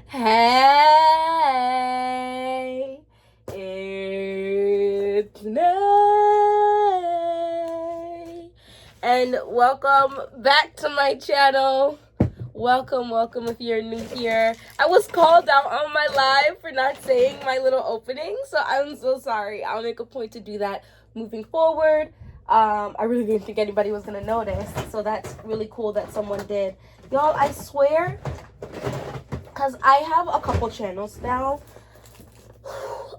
Hey, it's Nay, and welcome back to my channel. Welcome if you're new here. I was called out on my live for not saying my little opening, so I'm so sorry. I'll make a point to do that moving forward. I really didn't think anybody was gonna notice, so that's really cool that someone did. Y'all, I swear, because I have a couple channels now,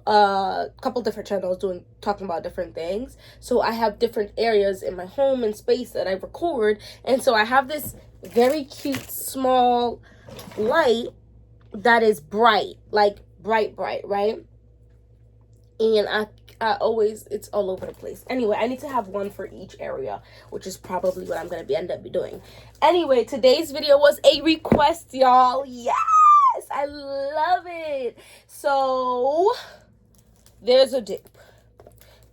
a couple different channels talking about different things. So I have different areas in my home and space that I record, and so I have this very cute small light that is bright, like bright, right? And I always, it's all over the place. Anyway, I need to have one for each area, which is probably what I'm gonna end up doing. Anyway, today's video was a request, y'all. Yes, I love it. So there's a dupe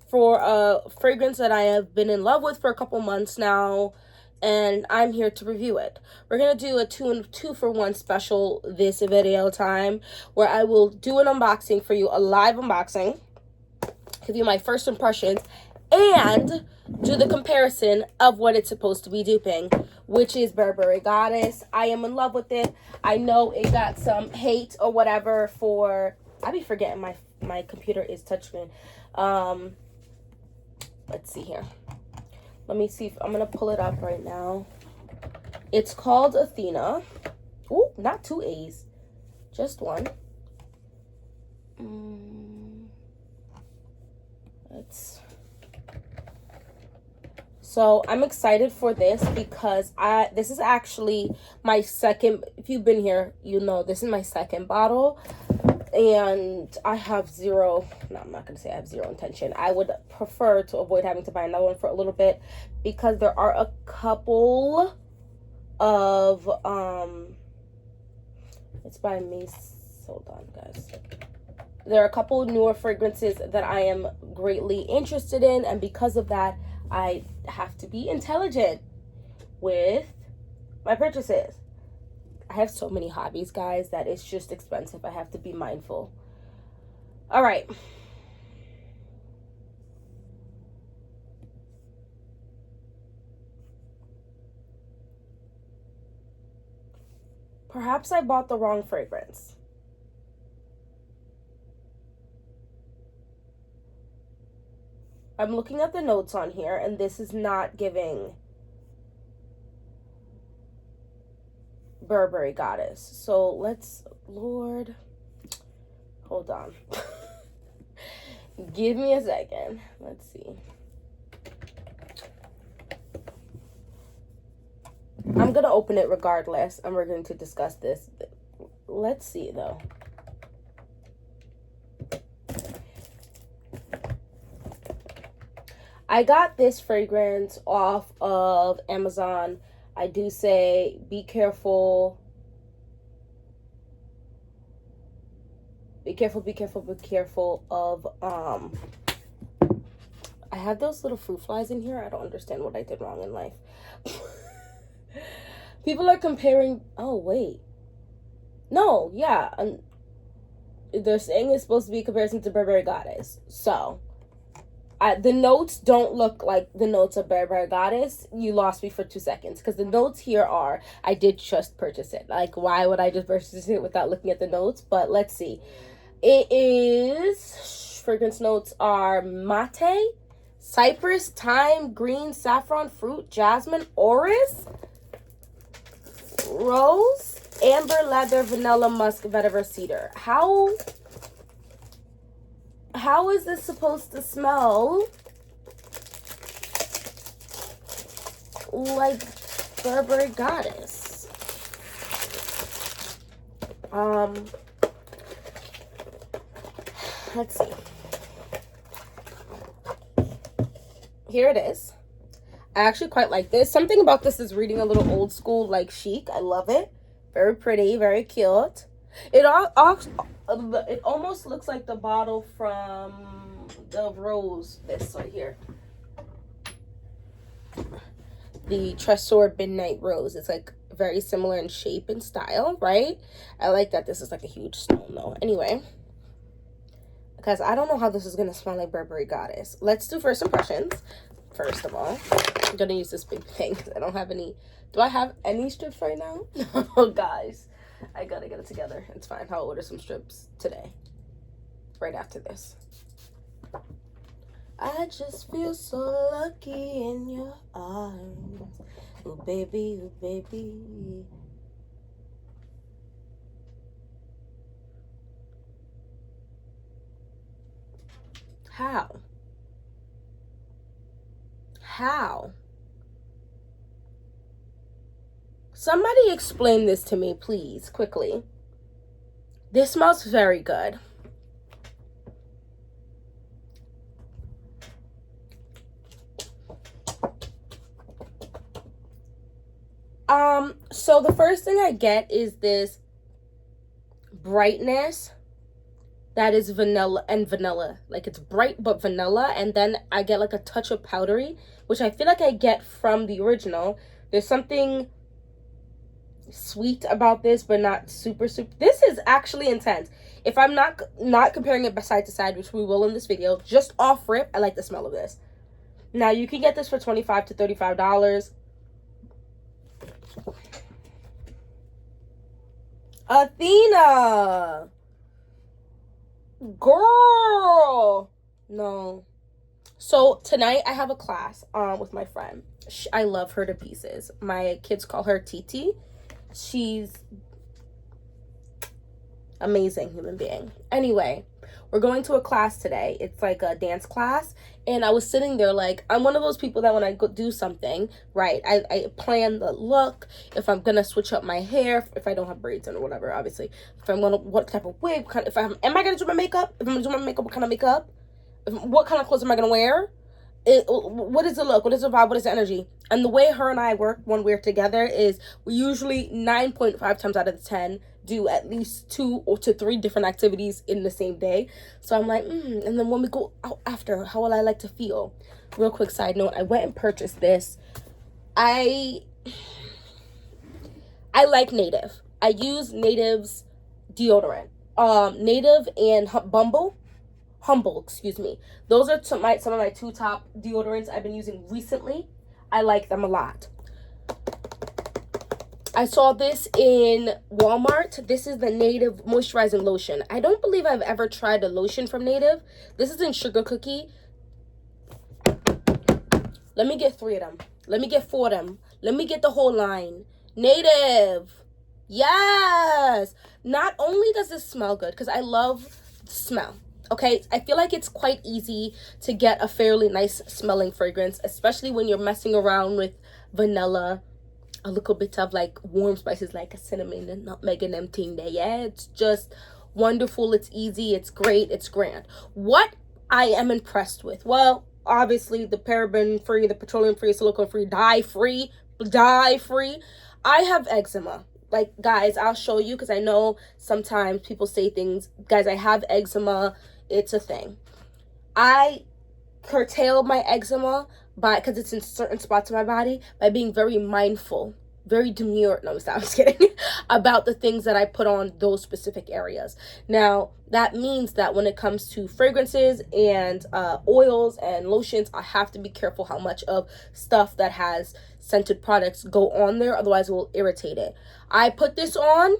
for a fragrance that I have been in love with for a couple months now, and I'm here to review it. We're gonna do a 2-for-1 special this video time, where I will do an unboxing for you, a live unboxing, give you my first impressions, and do the comparison of what it's supposed to be duping, which is Burberry Goddess. I am in love with it. I know it got some hate or whatever for, I be forgetting my computer is touchscreen. Let's see here. Let me see if I'm gonna pull it up right now. It's called Athena. Ooh, not 2 A's, just one. So I'm excited for this because this is actually my second, if you've been here, you know this is my second bottle, and I have zero, no, I'm not going to say I have zero intention. I would prefer to avoid having to buy another one for a little bit, because there are a couple of, it's by Mace, hold on guys. There are a couple newer fragrances that I am greatly interested in, and because of that, I have to be intelligent with my purchases. I have so many hobbies, guys, that it's just expensive. I have to be mindful. All right. Perhaps I bought the wrong fragrance. I'm looking at the notes on here, and this is not giving Burberry Goddess. So let's, Lord, hold on. Give me a second. Let's see. I'm going to open it regardless, and we're going to discuss this. Let's see, though. I got this fragrance off of Amazon. I do say be careful. Be careful of I have those little fruit flies in here. I don't understand what I did wrong in life. People are comparing, oh wait. No, yeah. They're saying it's supposed to be a comparison to Burberry Goddess. So the notes don't look like the notes of Burberry Goddess. You lost me for 2 seconds, because the notes here are, I did just purchase it. Like, why would I just purchase it without looking at the notes? But let's see. It is, fragrance notes are mate, cypress, thyme, green, saffron, fruit, jasmine, orris, rose, amber, leather, vanilla, musk, vetiver, cedar. How is this supposed to smell like Burberry Goddess? Let's see. Here it is. I actually quite like this. Something about this is reading a little old school, like chic. I love it. Very pretty, very cute. It almost looks like the bottle from the Rose, this right here. The Tresor Midnight Rose. It's like very similar in shape and style, right? I like that this is like a huge stone though. Anyway, because I don't know how this is going to smell like Burberry Goddess. Let's do first impressions. First of all, I'm going to use this big thing because I don't have any. Do I have any strips right now? Oh, guys, I got to get it together. It's fine. I'll order some strips today, right after this. I just feel so lucky in your arms. Oh, baby, oh, baby. How? Somebody explain this to me, please, quickly. This smells very good. So the first thing I get is this brightness that is vanilla. Like, it's bright but vanilla, and then I get like a touch of powdery, which I feel like I get from the original. There's something sweet about this, but not super. This is actually intense. If I'm not comparing it side to side, which we will in this video, just off rip, I like the smell of this. Now, you can get this for $25 to $35. Athena! Girl! No. So, tonight I have a class with my friend. I love her to pieces. My kids call her TT. She's amazing human being. Anyway, we're going to a class today. It's like a dance class. And I was sitting there like, I'm one of those people that when I go do something, right, I plan the look, if I'm going to switch up my hair, if I don't have braids in or whatever, obviously. If I'm going to, what type of wig, am I going to do my makeup? If I'm going to do my makeup, what kind of makeup? What kind of clothes am I going to wear? What is the look? What is the vibe? What is the energy? And the way her and I work when we're together is we usually 9.5 times out of 10 do at least 2 or 3 different activities in the same day. So I'm like, and then when we go out after, how will I like to feel? Real quick side note, I went and purchased this. I like Native. I use Native's deodorant. Native and Humble, excuse me. Those are some of my 2 top deodorants I've been using recently. I like them a lot. I saw this in Walmart. This is the Native moisturizing lotion. I don't believe I've ever tried a lotion from Native. This is in Sugar Cookie. Let me get 3 of them. Let me get 4 of them. Let me get the whole line. Native. Yes. Not only does this smell good, because I love the smell. Okay, I feel like it's quite easy to get a fairly nice smelling fragrance, especially when you're messing around with vanilla, a little bit of like warm spices like a cinnamon and nutmeg and them thing there. Yeah, it's just wonderful. It's easy. It's great. It's grand. What I am impressed with, well, obviously the paraben free, the petroleum free, silicone free, dye free. I have eczema. Like, guys, I'll show you because I know sometimes people say things. Guys, I have eczema. It's a thing. I curtail my eczema because it's in certain spots of my body, by being very mindful, very demure, no, I'm just kidding, about the things that I put on those specific areas. Now, that means that when it comes to fragrances and oils and lotions, I have to be careful how much of stuff that has scented products go on there, otherwise it will irritate it. I put this on,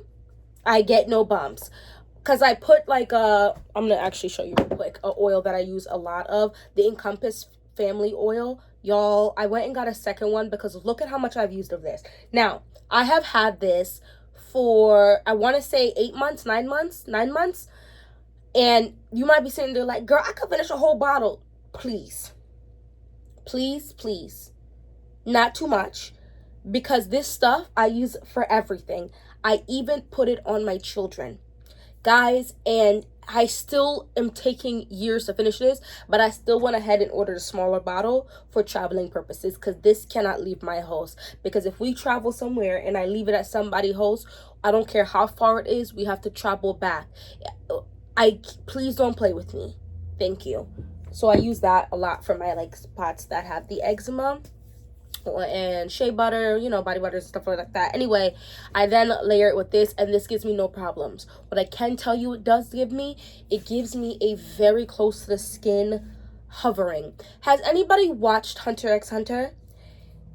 I get no bumps. Because I put like I'm going to actually show you real quick, a oil that I use a lot of, the Encompass family oil. Y'all, I went and got a second one because look at how much I've used of this. Now, I have had this for, I want to say 9 months. And you might be sitting there like, girl, I could finish a whole bottle. Please. Not too much. Because this stuff I use for everything. I even put it on my children. Guys, and I still am taking years to finish this, but I still went ahead and ordered a smaller bottle for traveling purposes because this cannot leave my house. Because if we travel somewhere and I leave it at somebody's house, I don't care how far it is, we have to travel back. Please don't play with me. Thank you. So I use that a lot for my like spots that have the eczema. and shea butter, you know, body butter and stuff like that. Anyway, I then layer it with this, and this gives me no problems. What I can tell you it does give me, it gives me a very close to the skin hovering. Has anybody watched Hunter x Hunter?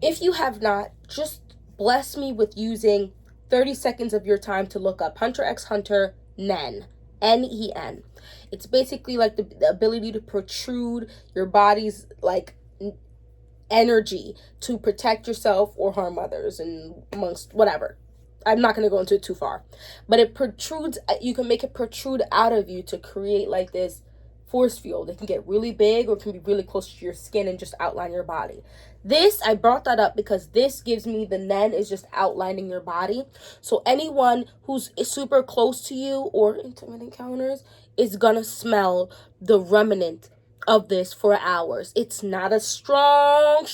If you have not, just bless me with using 30 seconds of your time to look up Hunter x Hunter Nen. Nen. It's basically like the ability to protrude your body's like energy to protect yourself or harm others, and amongst whatever. I'm not going to go into it too far, but it protrudes. You can make it protrude out of you to create like this force field. It can get really big, or it can be really close to your skin and just outline your body. This, I brought that up because this gives me the Nen is just outlining your body. So anyone who's super close to you or intimate encounters is gonna smell the remnant of this for hours. It's not a strong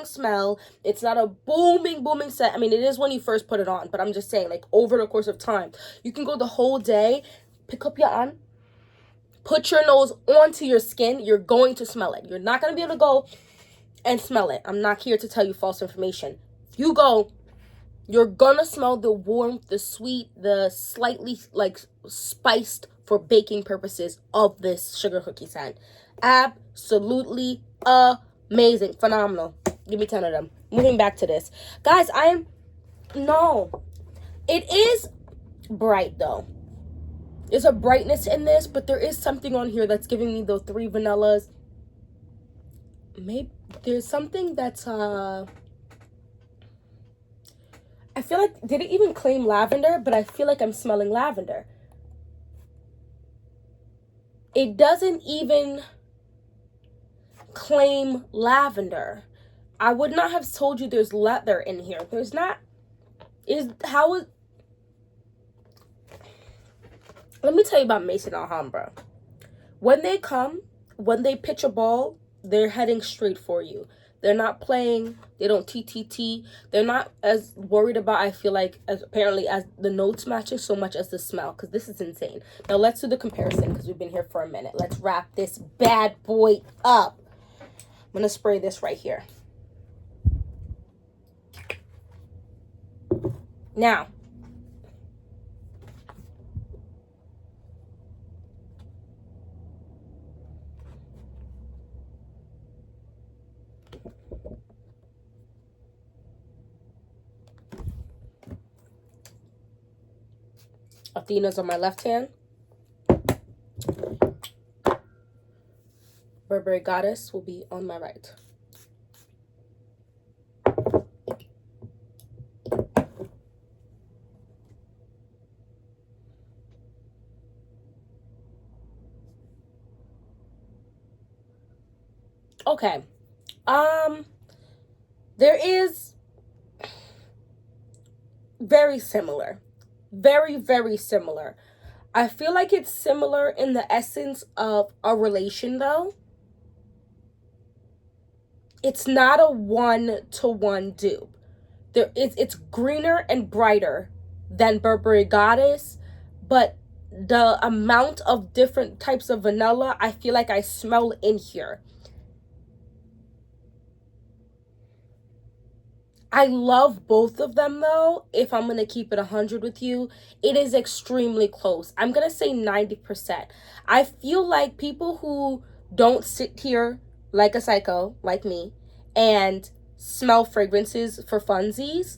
smell. It's not a booming scent. I mean, it is when you first put it on, but I'm just saying, like, over the course of time, you can go the whole day, pick up your on, put your nose onto your skin, you're going to smell it. You're not going to be able to go and smell it. I'm not here to tell you false information. If you go, you're going to smell the warmth, the sweet, the slightly, like, spiced for baking purposes of this sugar cookie scent. Absolutely amazing. Phenomenal. Give me 10 of them. Moving back to this. Guys, no. It is bright, though. There's a brightness in this, but there is something on here that's giving me those 3 vanillas. Maybe there's something that's I feel like, did it even claim lavender? But I feel like I'm smelling lavender. It doesn't even claim lavender. I would not have told you there's leather in here. There's not. Let me tell you about Mason Alhambra. When they pitch a ball, they're heading straight for you. They're not playing. They don't TTT. They're not as worried about, I feel like, as the notes matching so much as the smell, because this is insane. Now, let's do the comparison, because we've been here for a minute. Let's wrap this bad boy up. I'm going to spray this right here. Now, Athena's on my left hand. Burberry Goddess will be on my right. Okay. There is very similar. Very, very similar. I feel like it's similar in the essence of a relation, though. It's not a one-to-one dupe. It's greener and brighter than Burberry Goddess, but the amount of different types of vanilla, I feel like I smell in here. I love both of them, though. If I'm going to keep it 100 with you, it is extremely close. I'm going to say 90%. I feel like people who don't sit here like a psycho, like me, and smell fragrances for funsies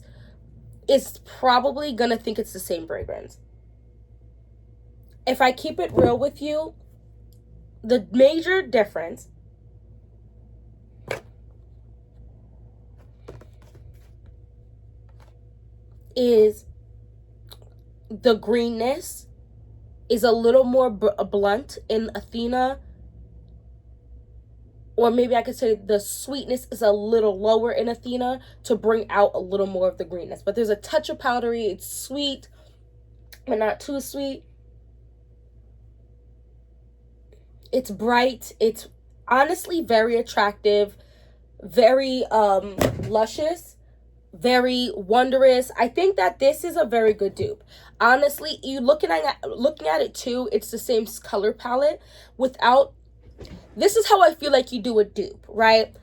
is probably going to think it's the same fragrance. If I keep it real with you, the major difference is the greenness is a little more blunt in Athena, or maybe I could say the sweetness is a little lower in Athena to bring out a little more of the greenness. But there's a touch of powdery. It's sweet, but not too sweet. It's bright. It's honestly very attractive, very luscious, very wondrous. I think that this is a very good dupe. Honestly, you looking at it too, it's the same color palette without. This is how I feel like you do a dupe, right?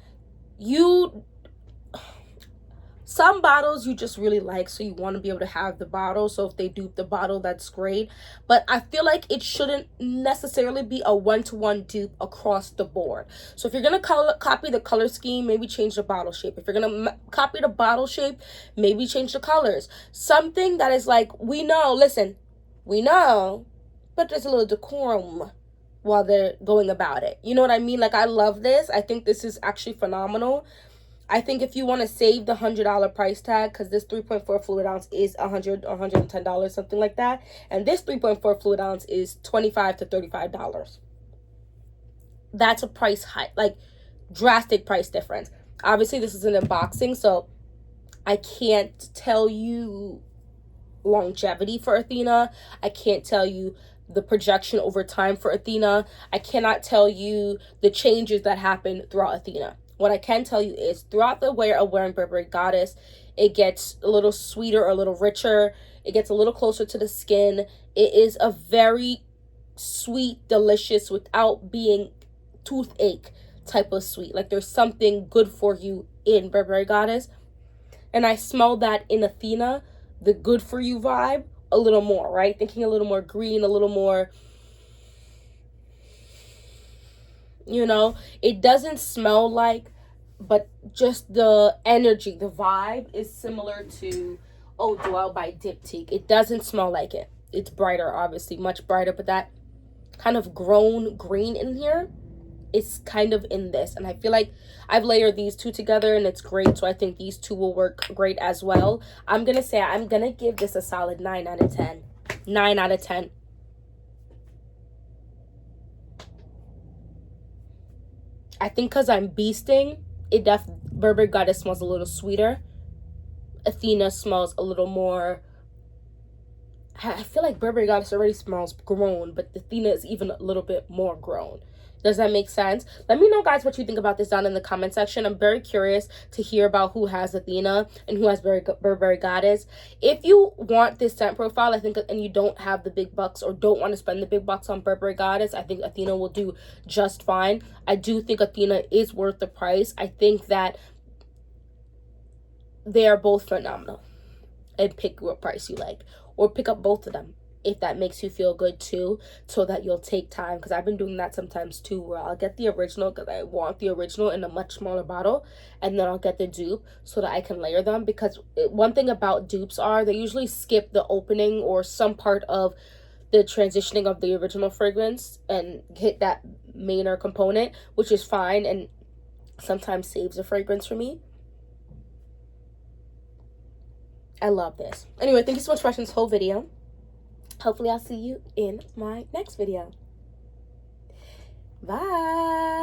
Some bottles you just really like, so you want to be able to have the bottle. So if they dupe the bottle, that's great. But I feel like it shouldn't necessarily be a one-to-one dupe across the board. So if you're going to copy the color scheme, maybe change the bottle shape. If you're going to copy the bottle shape, maybe change the colors. Something that is like, we know, but there's a little decorum while they're going about it. You know what I mean? Like, I love this. I think this is actually phenomenal. I think if you want to save the $100 price tag, because this 3.4 fluid ounce is $110, something like that, and this 3.4 fluid ounce is $25 to $35. That's a price hike, like drastic price difference. Obviously, this is an unboxing, so I can't tell you longevity for Athena. I can't tell you the projection over time for Athena. I cannot tell you the changes that happen throughout Athena. What I can tell you is throughout the wear of wearing Burberry Goddess, it gets a little sweeter or a little richer. It gets a little closer to the skin. It is a very sweet, delicious, without being toothache type of sweet. Like, there's something good for you in Burberry Goddess. And I smell that in Athena, the good for you vibe, a little more, right? Thinking a little more green, a little more, you know, it doesn't smell like, but just the energy, the vibe is similar to Eau Dwell by Diptyque. It doesn't smell like it. It's brighter, obviously, much brighter, but that kind of grown green in here is kind of in this. And I feel like I've layered these two together and it's great. So I think these two will work great as well. I'm going to give this a solid 9 out of 10. 9 out of 10. I think because I'm beasting, Burberry Goddess smells a little sweeter. Athena smells a little more, I feel like Burberry Goddess already smells grown, but Athena is even a little bit more grown. Does that make sense? Let me know, guys, what you think about this down in the comment section. I'm very curious to hear about who has Athena and who has Burberry Goddess. If you want this scent profile, I think, and you don't have the big bucks or don't want to spend the big bucks on Burberry Goddess, I think Athena will do just fine. I do think Athena is worth the price. I think that they are both phenomenal. And pick what price you like, or pick up both of them if that makes you feel good too, so that you'll take time, because I've been doing that sometimes too, where I'll get the original because I want the original in a much smaller bottle, and then I'll get the dupe so that I can layer them. Because one thing about dupes are they usually skip the opening or some part of the transitioning of the original fragrance and hit that mainer component, which is fine and sometimes saves a fragrance for me. I love this. Anyway, thank you so much for watching this whole video. Hopefully I'll see you in my next video. Bye.